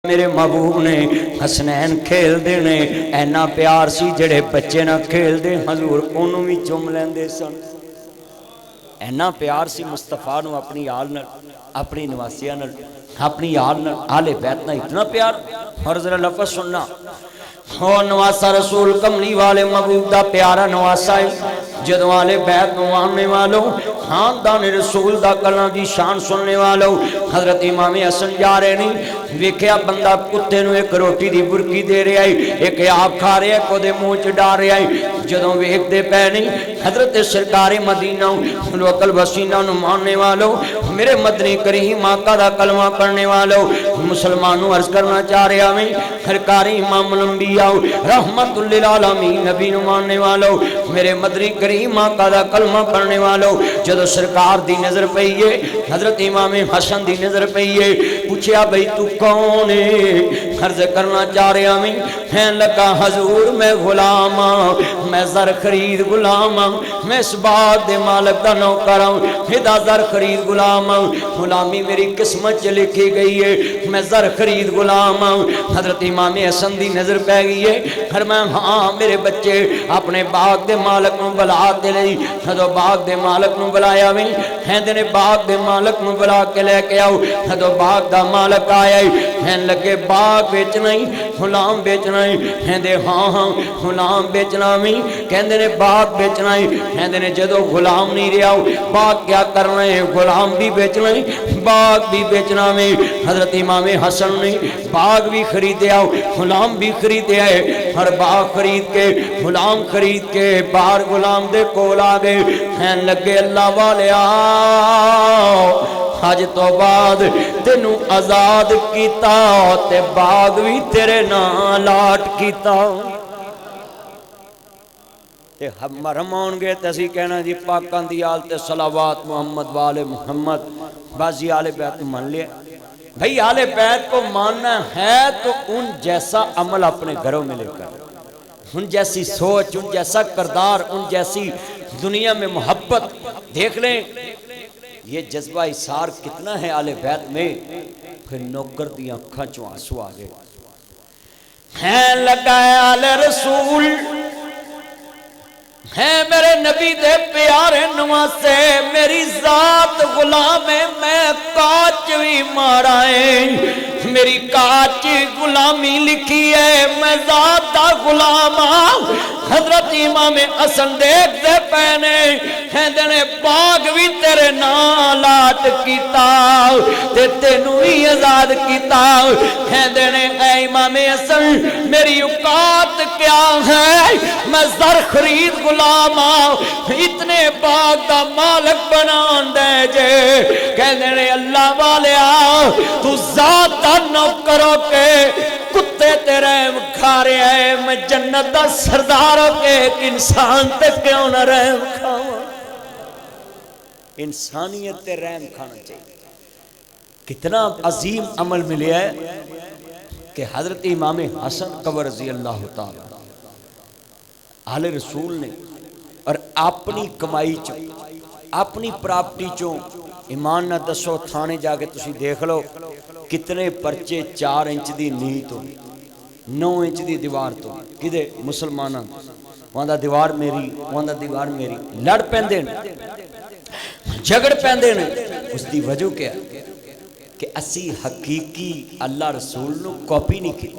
میرے محبوب نے حسنین کھیل دے نے اینا پیار سی جڑے بچے نہ کھیل دے حضور انہوں بھی چم لیندے سن اینا پیار سی مصطفیٰ نو اپنی آل نال اپنی نواسیہ نال اپنی آل نال آل بیت نال اتنا پیار اور ذرا لفظ سننا اور نواسا رسول کملی والے محبوب دا پیارا نواسا ہے جدو آلے بیت نوانے والوں خاندان رسول دا کلام دی شان سننے والوں حضرت امام حسن جا رہے نہیں ویکھیا بندہ کتے نو ایک روٹی دی برکی دے رہے آئی ایک آپ کھا رہے کو دے موچ ڈا رہے آئی جدو ویک دے پہ نہیں حضرت سرکار مدینہ وقل وسینہ نو ماننے والوں میرے مدنی کریم آقا دا کلمہ پڑھنے والوں مسلمانوں عرض کرنا چاہ رہے آمیں سرکار امام الانبیاء رحمت للعالمین نبی نو ماننے والوں میرے مدنی کریم آقا دا کلمہ پڑھنے والوں جدو سرکار دی نظر پہیے حضرت امام حسن دی نظر پہیے پوچھیا بھئی تو کون ہے عرض کرنا چاہ رہے آمیں کہنے لگا حضور میں غلام میں زر خرید غلام میں اس بات دے مالک دا نوکر ہوں ہدا زر خرید غلام غلامی میری قسمت چ لکھی گئی ہے میں زر خرید غلام حضرت امام حسن دی نظر پہ گئی ہے پھر میں ہاں میرے بچے اپنے باغ دے مالک نو بلا کے لئی حضو باغ دے مالک نو بلایا بھی کہندے نے باغ دے مالک نو بلا کے لے کے آؤ حضو باغ دا مالک آیا کہنے لگے باغ بیچنا ہی غلام بیچنا ہی کہندے ہاں ہاں غلام بیچنا بھی کہندے نے باغ بیچنا ہی کہندے نے جدو غلام نہیں رہا باغ کیا کرنا ہے غلام بھی بیچنا ہی باغ بھی بیچنا میں حضرت امام حسن نے باغ بھی خریدے آؤ غلام بھی خریدے آئے ہر باغ خرید کے غلام خرید کے باہر غلام دے کول آ گئے کہنے لگے اللہ والے آؤ آج تو بعد تینوں آزاد کیتا تے باغ بھی تیرے نام لاٹ کیتا تے ہم آن گئے تے اسی کہنا جی پاکان دی آل تے صلوات محمد والے محمد بازی آل بیت مان لیا بھئی آل بیت کو ماننا ہے تو ان جیسا عمل اپنے گھروں میں لے کر ان جیسی سوچ ان جیسا کردار ان جیسی دنیا میں محبت دیکھ لیں یہ جذبہ اثار کتنا ہے آل بیت میں پھر نوکر دیاں کھنچوں آنسو آگے ہیں لگائے آل رسول ہیں میرے نبی دے پیارے نواسے میری ذات غلام ہے میں کاچ بھی مارائیں میری کاچ غلامی لکھی ہے میں ذات دا غلام حضرت امام حسن دیکھ دے پہنے کہندے نے باغ بھی تیرے نالات کیتا تے تینوں ہی آزاد کیتا کہندے نے اے امام حسن میری اوقات کیا ہے میں زر خرید غلام اتنے باغ دا مالک بنان دے جے کہندے نے اللہ والے تو ذات دا نوکروں کے کتے تیرے کھا رہے ہیں میں جنت دا سرداروں کے ایک انسان تے کیوں نہ رحم کھاؤں انسانیت تے رحم کھانا چاہیے کتنا عظیم عمل ملے ہے کہ حضرت امام حسن قبر رضی اللہ تعالی آل رسول نے اور اپنی کمائی چوں اپنی پراپرٹی چوں ایمان نہ دسو تھانے جا کے تسی دیکھ لو کتنے پرچے 4 انچ دی نیت ہو 9 انچ دی دیوار تو کدے مسلمانہ وہاں دا دیوار میری وہاں دا دیوار میری لڑ پہندے جھگڑ پہندے اس دی وجہ کیا کہ اسی حقیقی اللہ رسول نو کاپی نہیں کی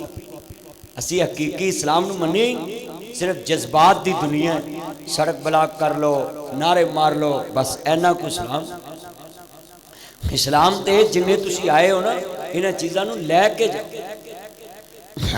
اسی حقیقی اسلام نو منی صرف جذبات دی دنیا سڑک بلاک کر لو نعرے مار لو بس اینا کو اسلام تے جنہیں تسی آئے ہو نا انہیں چیزاں نو لے کے جاؤ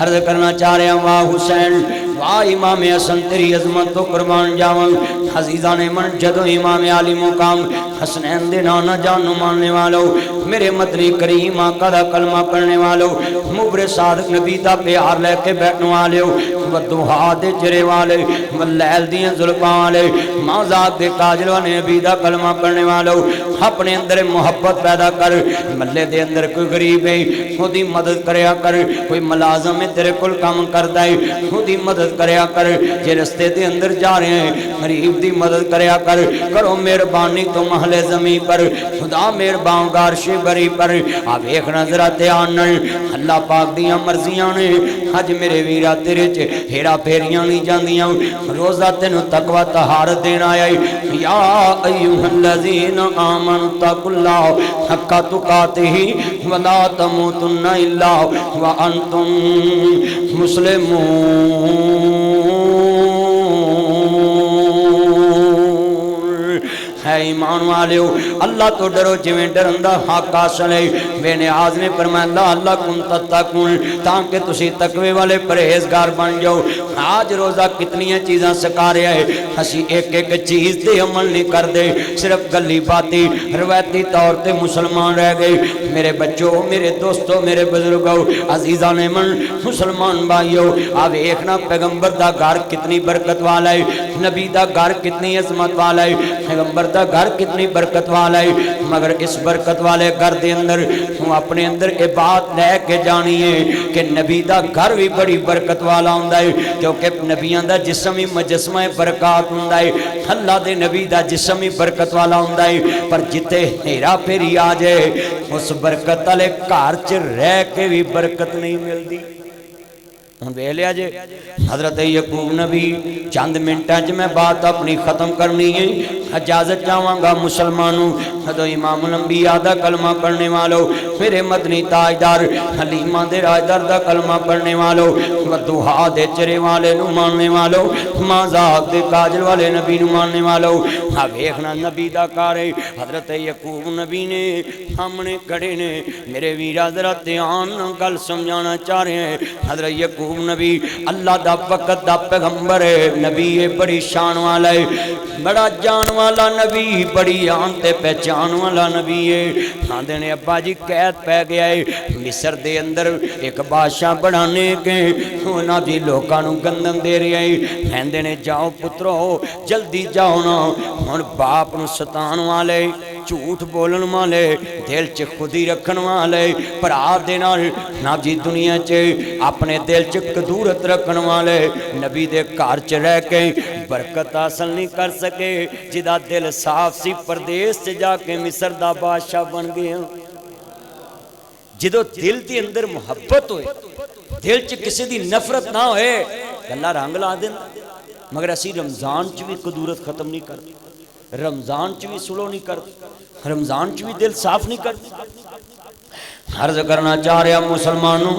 عرض کرنا چاہ رہے ہیں واہ حسین واہ امام حسن تیری عظمت تو قربان جاؤں عزیزان من جدو امام علی مقام حسنین دے نانا جانو ماننے والوں میرے مدنی کریم آقا دا کلمہ پڑھنے والوں مبر صادق نبی دا پیار لے کے بیٹھنے والوں ودوہا دے جرے والے واللیل دیاں ظلفاں والے مازاد دے کاجلوان نبی دا کلمہ پڑھنے والوں اپنے اندر محبت پیدا کر ملے دے اندر کوئی غریب ہے خودی مدد کریا کر کوئی ملازم میں تیرے کل کام کر دائی خودی مدد کریا کر جے رستے دے اندر جا رہے ہیں غریب دی مدد کریا کر کرو مہربانی تو محل زمین پر خدا مہربان گارش سے بری پر آ ویکھنا ذرا دھیان نال اللہ پاک دیاں مرضیاں نے اج میرے ویرا تیرے چ ہیرا پھیریاں نہیں جاندیاں روزہ تینوں تقوی طہارت دینا آیا یا ایھا الذین آمنوا اتقوا اللہ حق تقاتہ ولا تموتن الا وانتم مسلمون ہے ایمان والیو اللہ تو ڈرو جویں ڈرندا حق حاصل ہے بے نیاز نے فرمایا اللہ کن تتقون تاکہ تسی تقوی والے پرہیزگار بن جاؤ آج روزہ کتنی چیزاں سکھا رہا ہے اسی ایک ایک چیز تے عمل نہیں کر دے صرف گلی باتی روایتی طور تے مسلمان رہ گئے میرے بچوں میرے دوستوں میرے بزرگوں عزیزان من مسلمان بھائیوں آ ویکھنا پیغمبر دا گھر کتنی برکت والا ہے نبی دا گھر کتنی عظمت والا ہے پیغمبر دا گھر کتنی برکت والا ہے مگر اس برکت والے گھر دے اندر ہم اپنے اندر یہ بات لے کے جانی ہے کہ نبی دا گھر بھی بڑی برکت والا ہوندا ہے کیونکہ نبیان دا جسم ہی مجسمہ برکات ہوندا ہے اللہ دے نبی دا جسم ہی برکت والا ہوندا ہے پر جتے ہیرا پھیری آ جائے اس برکت والے گھر چ رہ کے بھی برکت نہیں ملتی بے لیا جے حضرت یعقوب نبی چند منٹاں چ میں بات اپنی ختم کرنی ہے اجازت چاہواں گا مسلمانوں حضرت امام الانبیاء دا کلمہ پڑھنے والو میرے مدنی تاجدار حلیمہ دے راجدار دا کلمہ پڑھنے والو ودوہا دے چرے والے نو ماننے والو مازاق دے کاجل والے نبی نو ماننے والو ویکھنا نبی دا کارے حضرت یعقوب نبی نے سامنے کھڑے نے میرے ویرا ذرا دھیان گل سمجھانا چاہ رہے ہیں حضرت یعقوب نبی اللہ دا وقت دا پیغمبر ہے نبی ہے بڑی شان والا ہے بڑا جان والا نبی بڑی آن تے پہچان والا نبی ہے آندے نے ابا جی قید پہ گیا ہے مصر دے اندر ایک بادشاہ بڑھانے کے ہونا جی لوکانو گندم دے رہے ہیں آندے نے جاؤ پترو جلدی جاؤ نا ہن باپ نو ستان والے جھوٹ بولن والے دل چ خودی رکھن والے پرا دے نال نا جی دنیا چ اپنے دل چ کدورت رکھن والے نبی دے گھر چ رہ کے برکت حاصل نہیں کر سکے جدا دل صاف سی پردیس چ جا کے مصر دا بادشاہ بن گیا جدو دل دی اندر محبت ہوئے دل چ کسی دی نفرت نہ ہوئے اللہ رنگ لا دیندا مگر اسی رمضان چ بھی کدورت ختم نہیں کرتے رمضان چ بھی سلو نہیں کرتے رمضان چ بھی دل صاف نہیں کرتے عرض کرنا چاہ رہا مسلمانوں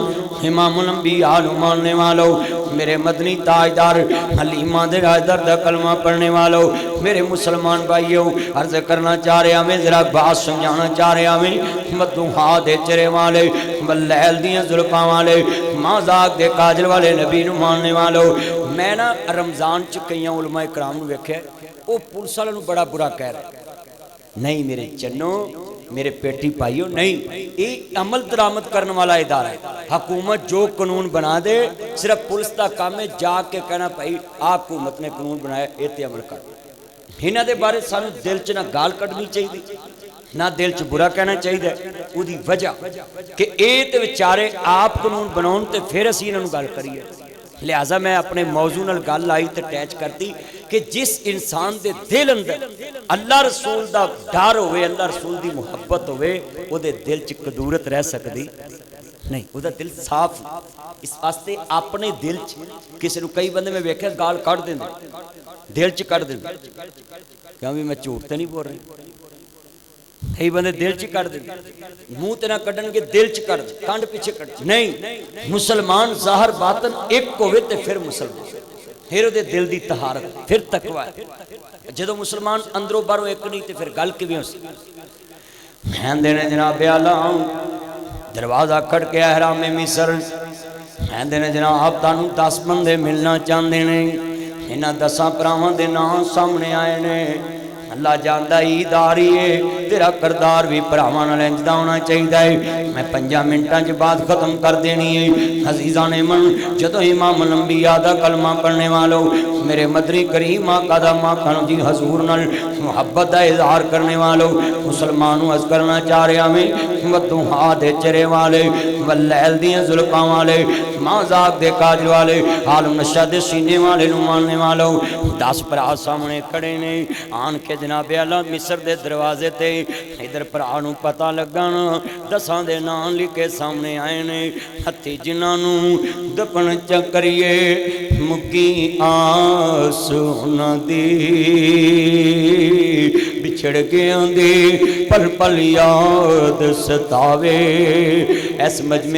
امام الانبیاء ماننے والو میرے مدنی تاجدار حلیمہ دے راجدار دا کلمہ پڑھنے والو میرے مسلمان بھائیوں عرض کرنا چاہ رہا میں ذرا بات سمجھانا چاہ رہا میں مدوہا دے چرے والے لیل دیاں زلفاں والے مازاق دے کاجل والے نبی نو ماننے والو میں نا رمضان چ کئی علماء اکرام نو ویکھیا او پولیس والوں بڑا برا کہہ رہا نہیں میرے چنوں میرے پیٹی پائیو نہیں ایک عمل درآمد کرنے والا ادارہ ہے حکومت جو قانون بنا دے صرف پولیس دا کام ہے جا کے کہنا بھائی آپ حکومت نے قانون بنایا ایتے عمل کر ہنہ دے بارے سانو دل چ نہ گال کڈنی چاہیے نہ دل چ برا کہنا چاہیے او دی وجہ کہ اے تے بیچارے آپ قانون بناون تے پھر اسی انہاں نوں گل کریے لہذا میں اپنے موضوع نال گل لائی تے اٹیچ کرتی کہ جس انسان دے دل اندر اللہ رسول دا ڈر ہوئے اللہ رسول دی محبت ہوئے او دے دل چ کدورت رہ سکدی نہیں او دا دل صاف اس واسطے اپنے دل چ کسی نو کئی بندے میں ویکھیا گال کڈ دیندے دل چ کڈ دیندے کیوں بھی میں جھوٹ تے نہیں بول رہا کئی بندے دل چ کڈ دیندے منہ تے نہ کڈن گے دل چ کڈ کنڈ پیچھے کڈ نہیں مسلمان ظاہر باطن ایک ہوئے تے پھر مسلمان پھر دے دل دی طہارت پھر تقوی جدو مسلمان اندروں باہروں ایک نہیں تے پھر گل کیویں ہو سکتی میں دینے جناب اعلیٰ دروازہ کھڑ کے احرام مصر میں دینے جناب تانوں 10 بندے ملنا چاہندے نے انہاں 10 پراواں دے نام سامنے آئے نے اللہ جاندا عید آ رہی ہے تیرا کردار بھی پراواں نال انج دا ہونا چاہیے میں 5 منٹاں چ بعد ختم کر دینی ہے عزیزان من جدوں امام الانبیاء دا کلمہ پڑھنے والو میرے مدری کریم آقا دا ماکھن جی حضور نال محبت دا اظہار کرنے والوں مسلمانوں از کرنا چاہ رہا میں ودوہا دے چرے والے واللیل دیاں ظلقاں والے مازاق دے کاج والے عالم نشہ دے سینے والے نمانے والوں 10 پرا سامنے کھڑے نے آن کے جناب اللہ مصر دے دروازے تے ادھر پرانوں پتہ لگانا 10 دے نام لکھے سامنے آئے نے ہتھی جنانوں دپن چکریے مکی آس نہ دی بچھڑ گیا دے پل پل یاد ستاوے اس مجمع